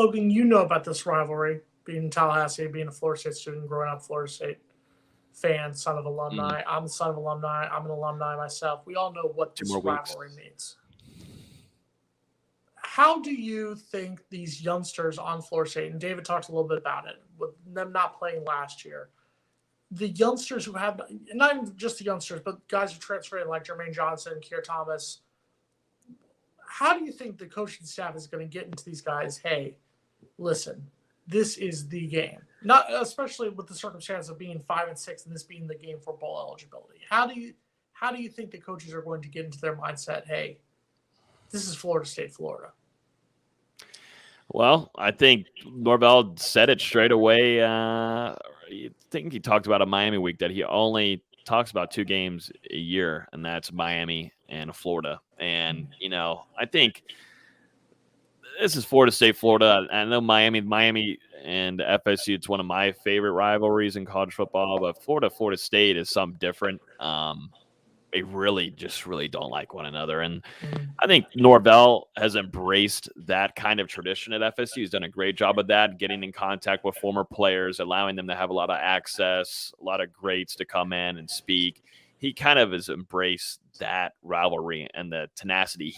Logan, you know about this rivalry, being in Tallahassee, being a Florida State student, growing up Florida State fan, son of alumni. I'm the son of alumni. I'm an alumni myself. We all know what this rivalry means. How do you think these youngsters on Florida State, and David talked a little bit about it, with them not playing last year, the youngsters who have, not even just the youngsters, but guys who transferred like Jermaine Johnson, Keir Thomas, how do you think the coaching staff is going to get into these guys, hey, listen, this is the game? Not especially with the circumstance of being 5-6 and this being the game for bowl eligibility. How do you think the coaches are going to get into their mindset, hey, this is Florida State, Florida? Well, I think Norvell said it straight away. I think he talked about a Miami week that he only talks about 2 games a year, and that's Miami and Florida. And, I think this is Florida State, Florida. I know Miami and FSU, it's one of my favorite rivalries in college football, but Florida State is something different. They really don't like one another. And I think Norvell has embraced that kind of tradition at FSU. He's done a great job of that, getting in contact with former players, allowing them to have a lot of access, a lot of greats to come in and speak. He kind of has embraced that rivalry and the tenacity.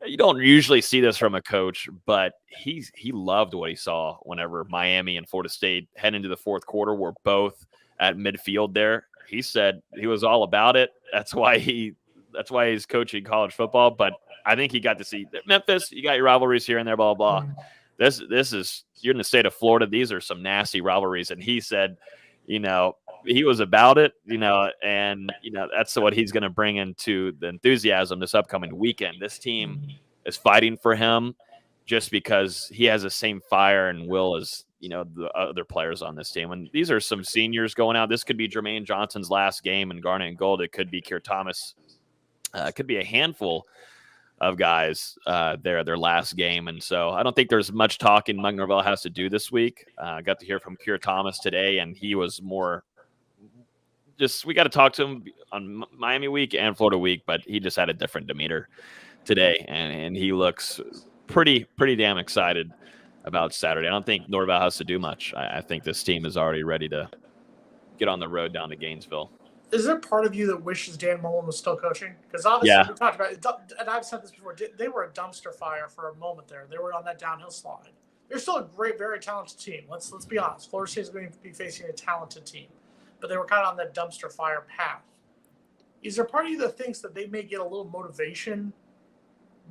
You don't usually see this from a coach, but he loved what he saw whenever Miami and Florida State head into the fourth quarter were both at midfield there. He said he was all about it. That's why he's coaching college football. But I think he got to see Memphis. You got your rivalries here and there, blah, blah, blah. This is, you're in the state of Florida. These are some nasty rivalries. And he said, he was about it, and, that's what he's going to bring into the enthusiasm this upcoming weekend. This team is fighting for him just because he has the same fire and will as, the other players on this team. And these are some seniors going out. This could be Jermaine Johnson's last game in Garnet and Gold. It could be Keir Thomas. It could be a handful of guys their last game. And so I don't think there's much talking Mike Norvell has to do this week. I got to hear from Keir Thomas today, and he was more we got to talk to him on Miami week and Florida week, but he just had a different demeanor today, and he looks pretty damn excited about Saturday. I don't think Norvell has to do much. I think this team is already ready to get on the road down to Gainesville. Is there part of you that wishes Dan Mullen was still coaching? Because obviously we talked about it, and I've said this before, they were a dumpster fire for a moment there. They were on that downhill slide. They're still a great, very talented team. Let's be honest. Florida State is going to be facing a talented team, but they were kind of on that dumpster fire path. Is there part of you that thinks that they may get a little motivation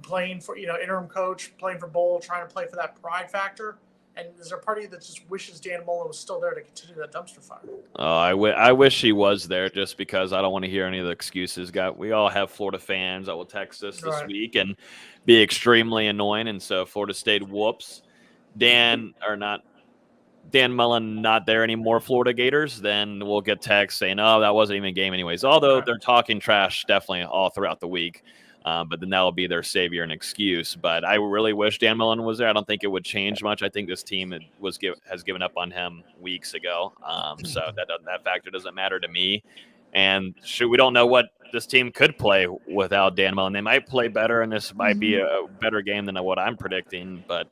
playing for, interim coach, playing for bowl, trying to play for that pride factor? And is there a part of you that just wishes Dan Mullen was still there to continue that dumpster fire? I wish he was there, just because I don't want to hear any of the excuses. We all have Florida fans that will text us this week and be extremely annoying. And so Florida State whoops Dan Mullen not there anymore, Florida Gators, then we'll get texts saying, oh, that wasn't even a game anyways. Although they're talking trash definitely all throughout the week. But then that'll be their savior and excuse. But I really wish Dan Mullen was there. I don't think it would change much. I think this team has given up on him weeks ago. So that factor doesn't matter to me. And we don't know what this team could play without Dan Mullen. They might play better, and this might be a better game than what I'm predicting. But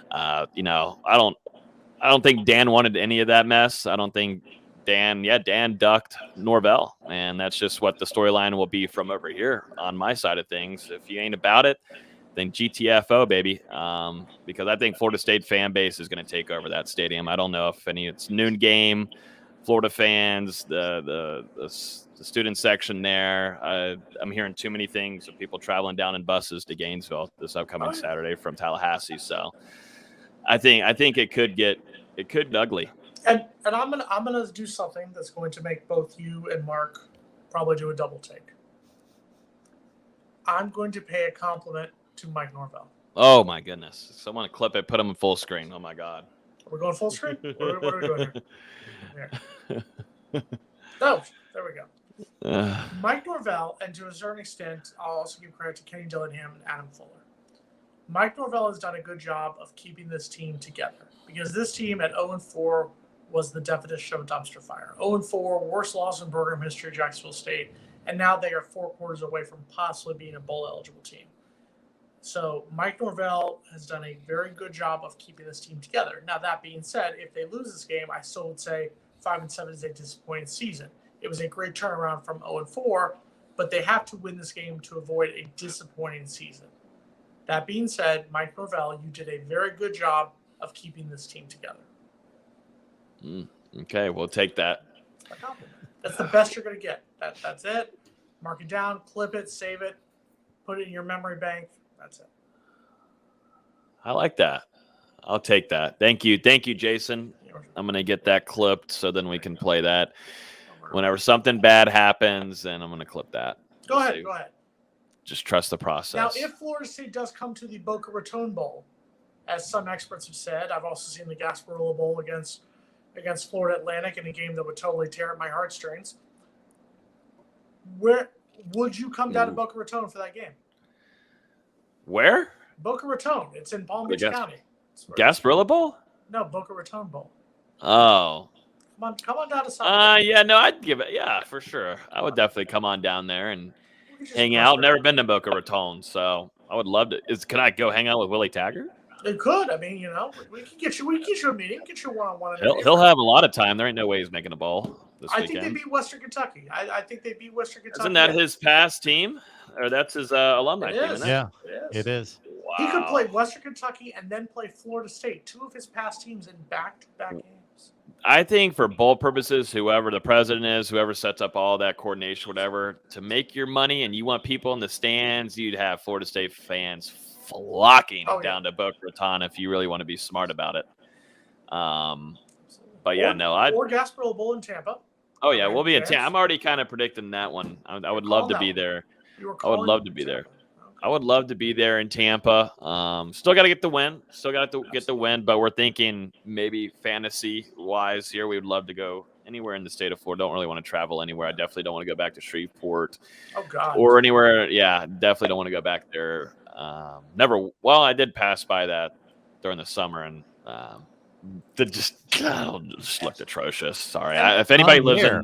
I don't think Dan wanted any of that mess. I don't think Dan ducked Norvell, and that's just what the storyline will be from over here on my side of things. If you ain't about it, then GTFO, baby, because I think Florida State fan base is going to take over that stadium. I don't know if it's noon game, Florida fans, the student section there. I'm hearing too many things of people traveling down in buses to Gainesville this upcoming Saturday from Tallahassee. So I think it could get ugly. And I'm gonna do something that's going to make both you and Mark probably do a double take. I'm going to pay a compliment to Mike Norvell. Oh my goodness! Someone clip it, put him in full screen. Oh my God! We're going full screen. What are we doing here? Oh, there we go. Mike Norvell, and to a certain extent, I'll also give credit to Kenny Dillingham and Adam Fuller. Mike Norvell has done a good job of keeping this team together, because this team at 0-4 was the definition of a dumpster fire. 0-4, worst loss in program history, Jacksonville State, and now they are 4 quarters away from possibly being a bowl-eligible team. So Mike Norvell has done a very good job of keeping this team together. Now, that being said, if they lose this game, I still would say 5-7 is a disappointing season. It was a great turnaround from 0-4, but they have to win this game to avoid a disappointing season. That being said, Mike Norvell, you did a very good job of keeping this team together. Okay, we'll take that. That's the best you're going to get. That's it. Mark it down, clip it, save it, put it in your memory bank. That's it. I like that. I'll take that. Thank you, Jason. I'm going to get that clipped so then we can play that. Whenever something bad happens, then I'm going to clip that. Go ahead. Just trust the process. Now, if Florida State does come to the Boca Raton Bowl, as some experts have said, I've also seen the Gasparilla Bowl against Florida Atlantic in a game that would totally tear at my heartstrings. Where would you come down to Boca Raton for that game? Where? Boca Raton. It's in Palm Beach County. Gasparilla Bowl? No, Boca Raton Bowl. Oh. Come on down to South. Yeah, no, I'd give it. Yeah, for sure. I would definitely come on down there and hang out. Never been to Boca Raton, so I would love to. Can I go hang out with Willie Taggart? It could. I mean, we can get you a meeting, get you one-on-one. He'll have a lot of time. There ain't no way he's making a bowl this weekend. I think they beat Western Kentucky. I think they beat Western Kentucky. Isn't that his past team? Or that's his alumni team, isn't it? Yeah, it is. Wow. He could play Western Kentucky and then play Florida State, two of his past teams in back-to-back games. I think for bowl purposes, whoever the president is, whoever sets up all that coordination, whatever, to make your money and you want people in the stands, you'd have Florida State fans flocking down to Boca Raton if you really want to be smart about it. But yeah, or Gasparilla Bowl in Tampa. Oh yeah, we'll be in Tampa. I'm already kind of predicting that one. I would love to be there. I would love to be there. I would love to be there in Tampa. Still got to get the win. But we're thinking maybe fantasy-wise here, we would love to go anywhere in the state of Florida. Don't really want to travel anywhere. I definitely don't want to go back to Shreveport. Oh, God. Or anywhere. Yeah, definitely don't want to go back there. Never. Well, I did pass by that during the summer, and it just looked atrocious. Sorry. If anybody lives in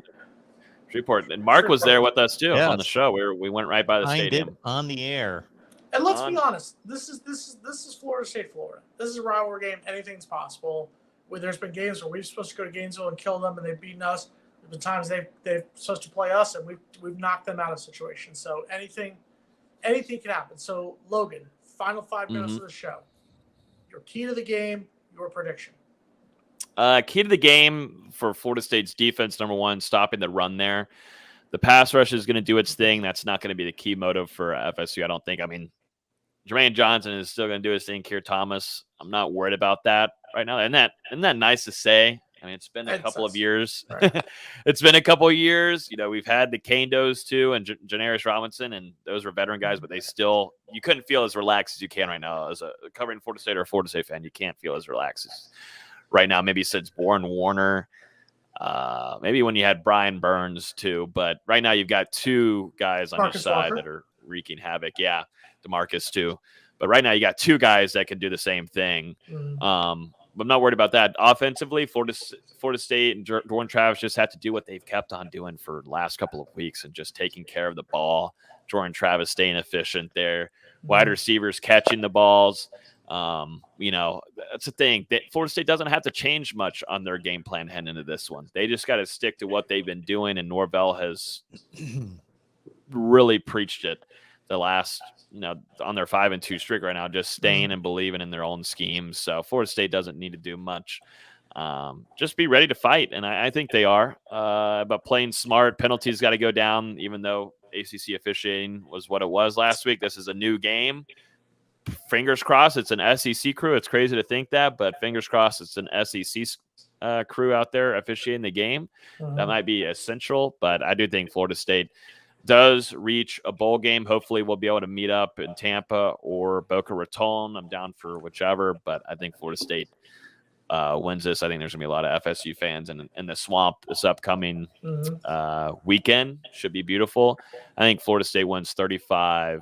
Shreveport, and Mark was there with us too on the show. We went right by the stadium on the air. And let's be honest, this is Florida State, Florida. This is a rivalry game. Anything's possible. There's been games where we're supposed to go to Gainesville and kill them, and they've beaten us. There's been times they've supposed to play us, and we've knocked them out of situations. So anything can happen. So Logan, final 5 minutes of the show. Your key to the game. Your prediction. Key to the game for Florida State's defense, number one, stopping the run there. The pass rush is going to do its thing. That's not going to be the key motive for FSU, I don't think. I mean, Jermaine Johnson is still going to do his thing. Keir Thomas, I'm not worried about that right now. Isn't that nice to say? I mean, it's been a couple of years. Right. It's been a couple of years. We've had the Kandos too and Janaris Robinson, and those were veteran guys, but you couldn't feel as relaxed as you can right now. As a covering Florida State or a Florida State fan, you can't feel as relaxed as right now, maybe since Bourne Warner, maybe when you had Brian Burns too. But right now you've got two guys on your side that are wreaking havoc. Yeah, DeMarcus too. But right now you got two guys that can do the same thing. But I'm not worried about that. Offensively, Florida State and Jordan Travis just have to do what they've kept on doing for the last couple of weeks and just taking care of the ball. Jordan Travis staying efficient there. Wide receivers catching the balls. That's the thing. Florida State doesn't have to change much on their game plan heading into this one. They just got to stick to what they've been doing, and Norvell has really preached it the last, on their 5-2 streak right now, just staying and believing in their own schemes. So Florida State doesn't need to do much. Just be ready to fight, and I think they are. But playing smart, penalties got to go down, even though ACC officiating was what it was last week. This is a new game. Fingers crossed it's an SEC crew. It's crazy to think that, but fingers crossed it's an SEC crew out there officiating the game. That might be essential, but I do think Florida State does reach a bowl game. Hopefully we'll be able to meet up in Tampa or Boca Raton. I'm down for whichever, but I think Florida State wins this. I think there's going to be a lot of FSU fans in the Swamp this upcoming weekend. Should be beautiful. I think Florida State wins 35-17.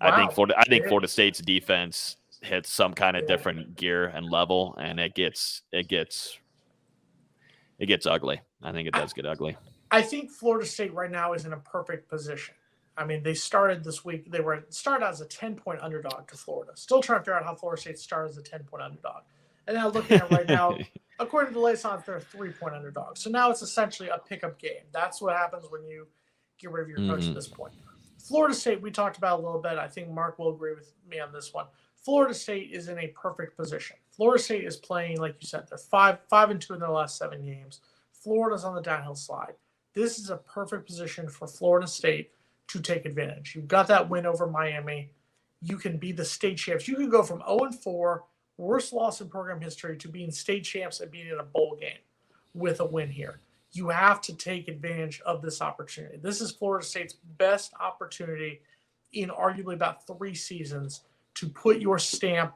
Wow. I think Florida State's defense hits some kind of different gear and level, and it gets ugly. I think it does get ugly. I think Florida State right now is in a perfect position. I mean, they started this week. They were started as a 10-point underdog to Florida. Still trying to figure out how Florida State started as a 10-point underdog. And now looking at it right now, according to the latest odds, they're a 3-point underdog. So now it's essentially a pickup game. That's what happens when you get rid of your coach at this point. Florida State, we talked about a little bit. I think Mark will agree with me on this one. Florida State is in a perfect position. Florida State is playing, like you said, they're 5-2 in their last 7 games. Florida's on the downhill slide. This is a perfect position for Florida State to take advantage. You've got that win over Miami. You can be the state champs. You can go from 0-4, worst loss in program history, to being state champs and being in a bowl game with a win here. You have to take advantage of this opportunity. This is Florida State's best opportunity in arguably about 3 seasons to put your stamp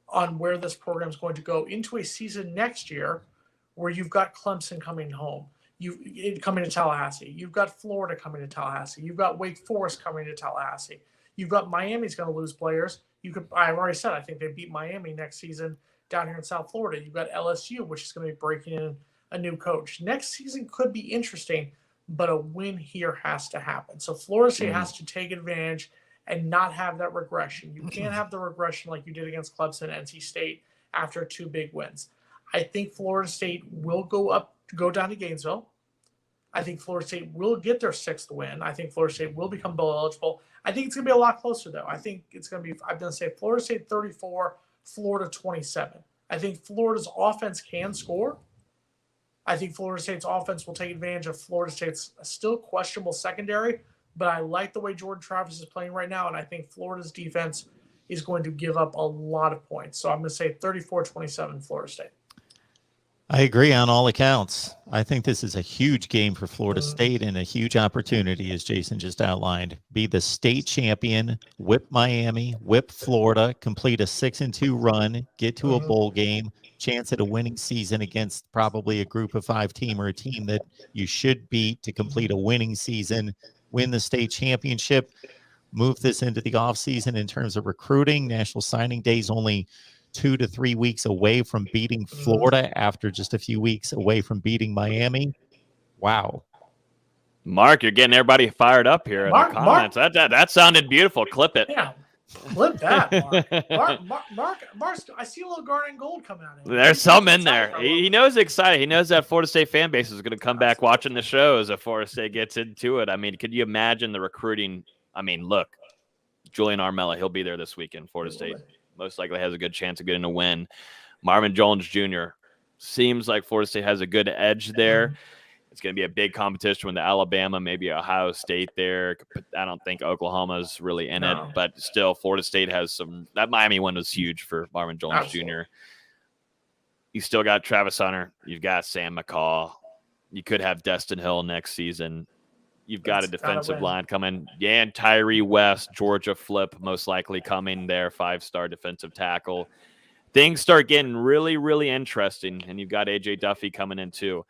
on where this program is going to go into a season next year where you've got Clemson coming home. Coming to Tallahassee. You've got Florida coming to Tallahassee. You've got Wake Forest coming to Tallahassee. You've got Miami's going to lose players. I've already said I think they beat Miami next season down here in South Florida. You've got LSU, which is going to be breaking in a new coach. Next season could be interesting, but a win here has to happen. So Florida State has to take advantage and not have that regression. You can't have the regression like you did against Clemson and NC State after 2 big wins. I think Florida State will go down to Gainesville. I think Florida State will get their 6th win. I think Florida State will become bowl eligible. I think it's going to be a lot closer, though. I think it's going to be, I'm going to say Florida State 34, Florida 27. I think Florida's offense can score. I think Florida State's offense will take advantage of Florida State's still questionable secondary, but I like the way Jordan Travis is playing right now, and I think Florida's defense is going to give up a lot of points. So I'm going to say 34-27 Florida State. I agree on all accounts. I think this is a huge game for Florida State and a huge opportunity, as Jason just outlined. Be the state champion, whip Miami, whip Florida, complete a 6-2 run, get to a bowl game, chance at a winning season against probably a group of 5 team or a team that you should beat to complete a winning season, win the state championship, move this into the offseason in terms of recruiting. National Signing Day is only 2 to 3 weeks away from beating Florida after just a few weeks away from beating Miami. Wow. Mark, you're getting everybody fired up here in the comments. That sounded beautiful. Clip it. Yeah, clip that, Mark. Mark, I see a little garnet and gold coming out of it. There's some in there. He knows excited. He knows that Florida State fan base is going to come back watching the shows if Florida State gets into it. I mean, could you imagine the recruiting? I mean, look, Julian Armella, he'll be there this weekend. Florida State most likely has a good chance of getting a win. Marvin Jones Jr. seems like Florida State has a good edge there. It's going to be a big competition with Alabama, maybe Ohio State there. I don't think Oklahoma's really in it, but still Florida State has some. That Miami one was huge for Marvin Jones Jr. You still got Travis Hunter. You've got Sam McCall. You could have Destin Hill next season. You've got a defensive line coming. Yeah, and Tyree West, Georgia flip, most likely coming there, 5-star defensive tackle. Things start getting really, really interesting, and you've got A.J. Duffy coming in too.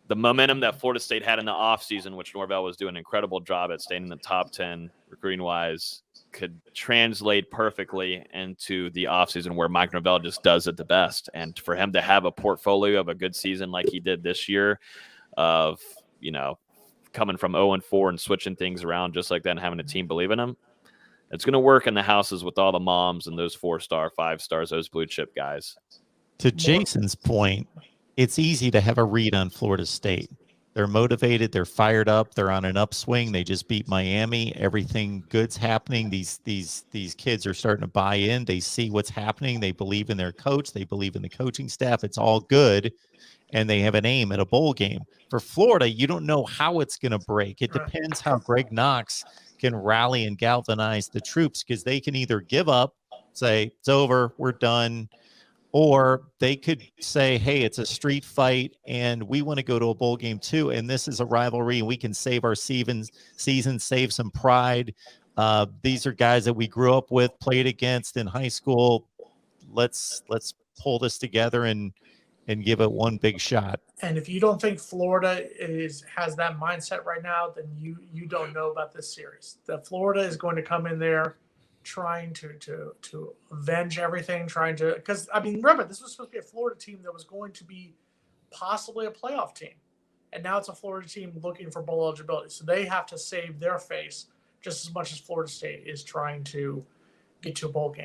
The momentum that Florida State had in the offseason, which Norvell was doing an incredible job at staying in the top 10 recruiting-wise, could translate perfectly into the offseason where Mike Norvell just does it the best. And for him to have a portfolio of a good season like he did this year of, coming from 0-4 and switching things around just like that and having a team believe in him, it's going to work in the houses with all the moms and those 4-star, 5-stars, those blue chip guys. To Jason's point, it's easy to have a read on Florida State. They're motivated. They're fired up. They're on an upswing. They just beat Miami. Everything good's happening. These kids are starting to buy in. They see what's happening. They believe in their coach. They believe in the coaching staff. It's all good. And they have an aim at a bowl game. For Florida, you don't know how it's going to break. It depends how Greg Knox can rally and galvanize the troops, because they can either give up, say, it's over, we're done, or they could say, hey, it's a street fight and we want to go to a bowl game too, and this is a rivalry and we can save our season, save some pride. These are guys that we grew up with, played against in high school. Let's pull this together and give it one big shot. And if you don't think Florida has that mindset right now, then you don't know about this series. That Florida is going to come in there trying to avenge everything, because remember, this was supposed to be a Florida team that was going to be possibly a playoff team, and now it's a Florida team looking for bowl eligibility. So they have to save their face just as much as Florida State is trying to get to a bowl game.